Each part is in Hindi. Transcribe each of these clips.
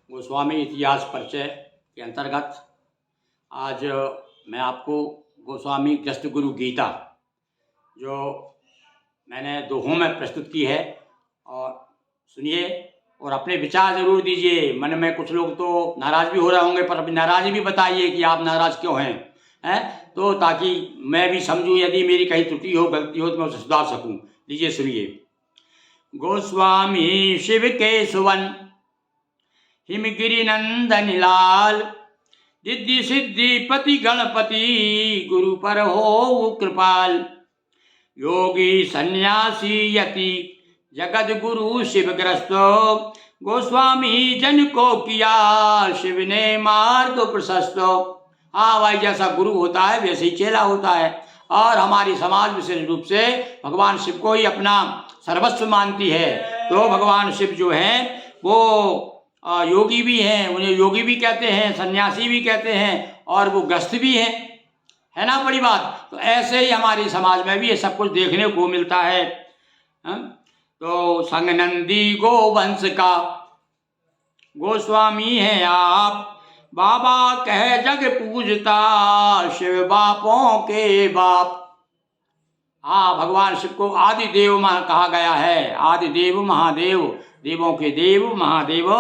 गोस्वामी इतिहास परिचय के अंतर्गत आज मैं आपको गोस्वामी गृहस्थ गुरु गीता जो मैंने दोहों में प्रस्तुत की है और सुनिए और अपने विचार ज़रूर दीजिए। मन में कुछ लोग तो नाराज़ भी हो रहे होंगे, पर अपनी नाराज़गी भी बताइए कि आप नाराज़ क्यों हैं तो ताकि मैं भी समझूं, यदि मेरी कहीं त्रुटि हो, गलती हो तो मैं उसे सुधार सकूं। लीजिए सुनिए। गोस्वामी शिव के सुवन हिमगिरि नंदन लाल, रिद्धि सिद्धि पति गणपति गुरु पर हो कृपाल। योगी सन्यासी यति जगत गुरु शिव ग्रस्तो, गोस्वामी जन को किया शिव ने मार्ग प्रशस्त। हाँ भाई, जैसा गुरु होता है वैसे ही चेला होता है, और हमारी समाज विशेष रूप से भगवान शिव को ही अपना सर्वस्व मानती है। तो भगवान शिव जो हैं वो योगी भी हैं, उन्हें योगी भी कहते हैं, सन्यासी भी कहते हैं, और वो ग्रस्त भी हैं, है ना बड़ी बात। तो ऐसे ही हमारी समाज में भी ये सब कुछ देखने को मिलता है। तो संग नंदी गोवंश का गोस्वामी हैं आप, बाबा कह जग पूजता शिव बापों के बाप। हाँ, भगवान शिव को आदि देव कहा गया है, आदि देव महादेव, देवों के देव महादेव।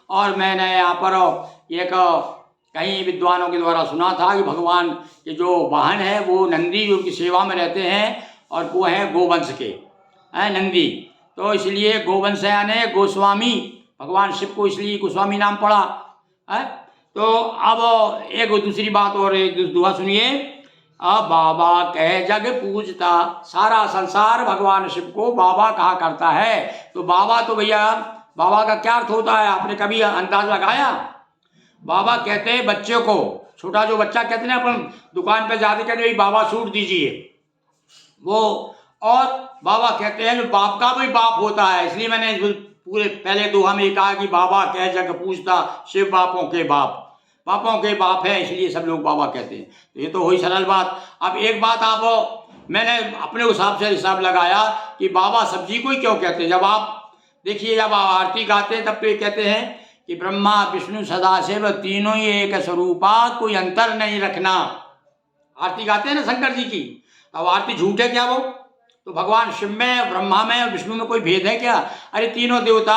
और मैंने यहाँ पर एक कहीं विद्वानों के द्वारा सुना था कि भगवान के जो वाहन है वो नंदी जो उनकी सेवा में रहते हैं, और वो हैं गोवंश के हैं नंदी। तो इसलिए गोवंश यानी गोस्वामी, भगवान शिव को इसलिए गोस्वामी नाम पड़ा है। तो अब एक दूसरी बात और एक दुआ सुनिए। अब बाबा कह जग पूजता, सारा संसार भगवान शिव को बाबा कहा करता है। तो बाबा तो भैया, बाबा का क्या अर्थ होता है, आपने कभी अंदाज लगाया? बाबा कहते हैं बच्चे को, छोटा जो बच्चा कहते हैं ना, अपन दुकान पे जाते कहते भाई बाबा सूट दीजिए, वो। और बाबा कहते हैं जो बाप का भी बाप होता है, इसलिए मैंने पूरे पहले दोहा में कहा कि बाबा कह जग पूजता शिव बापों के बाप, बापों के बाप है, इसलिए सब लोग बाबा कहते हैं। तो ये तो हुई सरल बात। अब एक बात आप, मैंने अपने हिसाब से हिसाब लगाया कि बाबा सब्जी को ही क्यों कहते हैं। जब आप देखिए, जब आप आरती गाते हैं तब तो ये कहते हैं कि ब्रह्मा विष्णु सदाशिव तीनों ही एक स्वरूपा, कोई अंतर नहीं रखना। आरती गाते हैं ना शंकर जी की, अब आरती झूठ है क्या वो? तो भगवान शिव में, ब्रह्मा में और विष्णु में कोई भेद है क्या? अरे तीनों देवता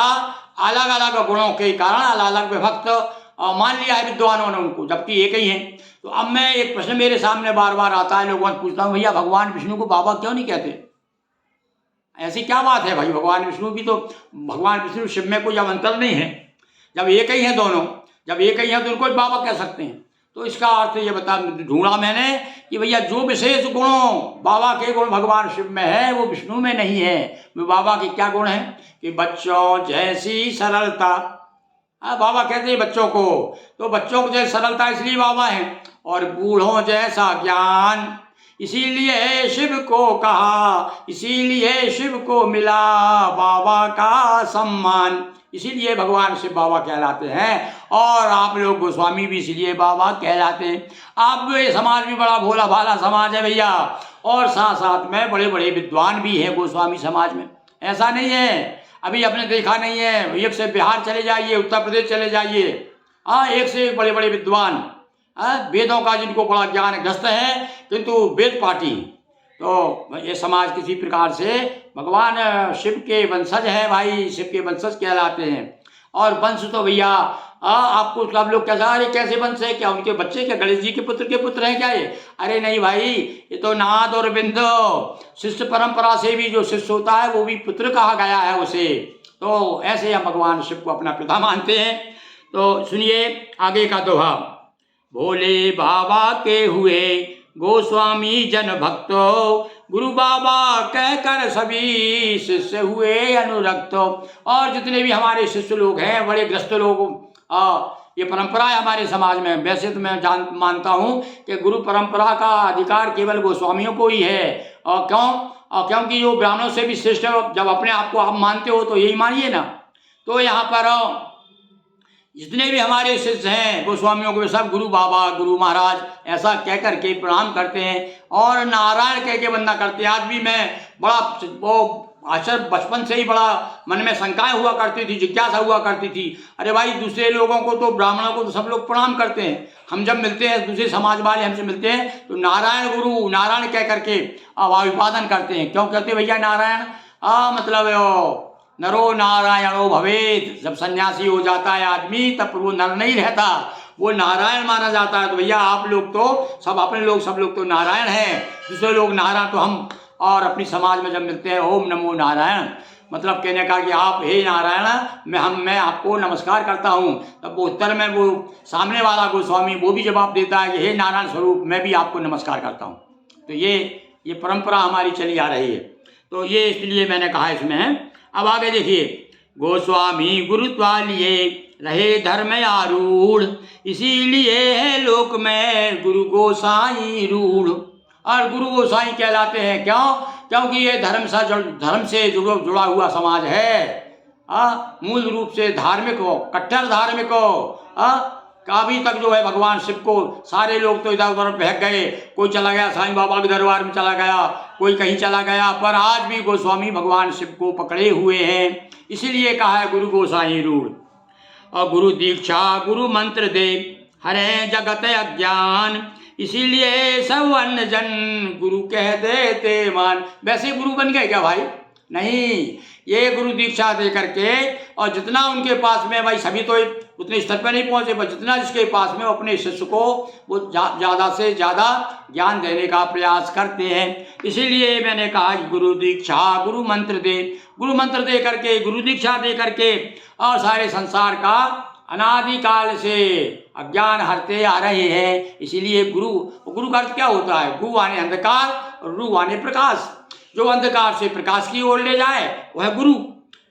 अलग अलग गुणों के कारण अलग अलग विभक्त मान लिया है विद्वानों ने उनको, जबकि एक ही है। तो अब मैं एक प्रश्न मेरे सामने बार बार आता है, लोगों से पूछता हूँ, भैया भगवान विष्णु को बाबा क्यों नहीं कहते? ऐसी क्या बात है भाई? भगवान विष्णु भी तो, भगवान विष्णु शिव में कोई अब अंतर नहीं है, जब एक ही है दोनों, जब एक ही है तो उनको बाबा कह सकते हैं। तो इसका अर्थ ये ढूंढा मैंने कि भैया जो विशेष गुणों, बाबा के गुण भगवान शिव में है वो विष्णु में नहीं है। बाबा के क्या गुण हैं कि बच्चों जैसी सरलता। बाबा कहते हैं बच्चों को, तो बच्चों को जैसे सरलता इसलिए बाबा है, और बूढ़ों जैसा ज्ञान इसीलिए शिव को कहा, इसीलिए शिव को मिला बाबा का सम्मान, इसीलिए भगवान शिव बाबा कहलाते हैं। और आप लोग गोस्वामी भी इसीलिए बाबा कहलाते हैं। आप ये समाज भी बड़ा भोला भाला समाज है भैया, और साथ साथ में बड़े बड़े विद्वान भी हैं गोस्वामी समाज में। ऐसा नहीं है, अभी आपने देखा नहीं है, एक से बिहार चले जाइए, उत्तर प्रदेश चले जाइए, हाँ, एक से एक बड़े बड़े विद्वान, वेदों का जिनको बड़ा ज्ञान ग्रस्त है, किंतु वेद पाठी। तो ये समाज किसी प्रकार से भगवान शिव के वंशज है भाई, शिव के वंशज कहलाते हैं। और वंश तो भैया आपको सब लोग कैसा, अरे कैसे वंश है, क्या उनके बच्चे, क्या गणेश जी के पुत्र हैं क्या ये? अरे नहीं भाई, ये तो नाद और बिंदु शिष्य परंपरा से भी जो शिष्य होता है वो भी पुत्र कहा गया है उसे। तो ऐसे हम भगवान शिव को अपना पिता मानते हैं। तो सुनिए आगे का दोहा। भोले बाबा के हुए गोस्वामी जन भक्तो, गुरु बाबा कहकर सभी शिष्य हुए अनुरक्त। और जितने भी हमारे शिष्य लोग हैं, बड़े ग्रस्त लोग, ये परंपरा है हमारे समाज में। वैसे तो मैं मानता हूँ कि गुरु परंपरा का अधिकार केवल गोस्वामियों को ही है। और क्यों? क्योंकि जो ब्राह्मणों से भी श्रेष्ठ, जब अपने आप को आप मानते हो तो यही मानिए ना। तो यहाँ पर जितने भी हमारे शिष्य हैं गोस्वामियों को, सब गुरु बाबा, गुरु महाराज ऐसा कह करके प्रणाम करते हैं, और नारायण कह के वंदना करते हैं। आज भी मैं बड़ा वो आश्चर्य बचपन से ही बड़ा मन में शंकाएं हुआ करती थी, जिज्ञासा हुआ करती थी। अरे भाई, दूसरे लोगों को तो, ब्राह्मणों को तो सब लोग प्रणाम करते हैं, हम जब मिलते हैं, दूसरे समाज वाले हमसे मिलते हैं तो नारायण गुरु नारायण कह करके अभिवादन करते हैं। क्यों कहते हैं भैया नारायण? मतलब नरो नारायणो भवेत, जब सन्यासी हो जाता है आदमी तब वो नर नहीं रहता, वो नारायण माना जाता है। तो भैया आप लोग तो सब अपने लोग, सब लोग तो नारायण हैं, दूसरे लोग नारायण तो हम। और अपनी समाज में जब मिलते हैं ओम नमो नारायण, मतलब कहने का कि आप हे नारायण, मैं आपको नमस्कार करता हूँ। तब वो उत्तर में वो सामने वाला गोस्वामी वो भी जवाब देता है कि हे नारायण स्वरूप, मैं भी आपको नमस्कार करता हूँ। तो ये परंपरा हमारी चली आ रही है। तो ये इसलिए मैंने कहा इसमें। अब आगे देखिए, गोस्वामी गुरुत्वा लिए रहे धर्म आरूढ़, इसीलिए है लोक में गुरु गोसाई रूढ़। और गुरु गोसाई कहलाते हैं क्यों? क्योंकि ये धर्म से जुड़ा हुआ समाज है। मूल रूप से धार्मिक हो, कट्टर धार्मिक हो। अभी तक जो है भगवान शिव को सारे लोग तो इधर उधर बहक गए, कोई चला गया साईं बाबा के दरबार में चला गया, कोई कहीं चला गया, पर आज भी गोस्वामी भगवान शिव को पकड़े हुए हैं। इसीलिए कहा है गुरु गोसाई रूढ़। और गुरु दीक्षा गुरु मंत्र दे हरे जगत अज्ञान, इसीलिए सब अन्य जन गुरु कह देते मान। वैसे गुरु बन गए क्या भाई? नहीं, ये गुरु दीक्षा दे करके, और जितना उनके पास में, भाई सभी तो उतने स्तर पर नहीं पहुंचे, पर जितना जिसके पास में अपने शिष्य को वो ज़्यादा से ज़्यादा ज्ञान देने का प्रयास करते हैं। इसीलिए मैंने कहा कि गुरु दीक्षा गुरु मंत्र दे, गुरु मंत्र दे करके, गुरु दीक्षा दे करके, और सारे संसार का अनादिकाल से अज्ञान हरते आ रहे हैं। इसीलिए गुरु का अर्थ क्या होता है? गु आने अंधकार और रू आने प्रकाश, जो अंधकार से प्रकाश की ओर ले जाए वह गुरु।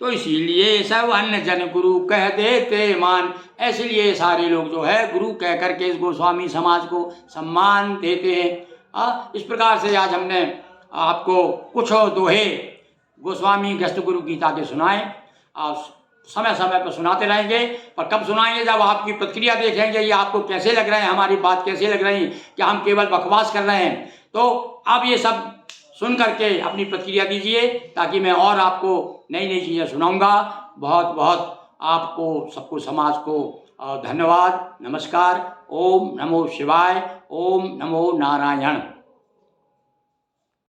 तो इसीलिए सब अन्य जन गुरु कह देते मान, इसलिए सारे लोग जो है गुरु कह करके इस गोस्वामी समाज को सम्मान देते हैं। इस प्रकार से आज हमने आपको कुछ दोहे गोस्वामी गृहस्थ गुरु गीता के सुनाए। आप समय समय पर सुनाते रहेंगे, पर कब सुनाएंगे? जब आपकी प्रतिक्रिया देखेंगे, ये आपको कैसे लग रहे हैं, हमारी बात कैसे लग रही है, क्या हम केवल बकवास कर रहे हैं। तो आप ये सब सुन करके अपनी प्रतिक्रिया दीजिए, ताकि मैं और आपको नई नई चीज़ें सुनाऊंगा। बहुत बहुत आपको सबको समाज को धन्यवाद, नमस्कार। ओम नमो शिवाय, ओम नमो नारायण।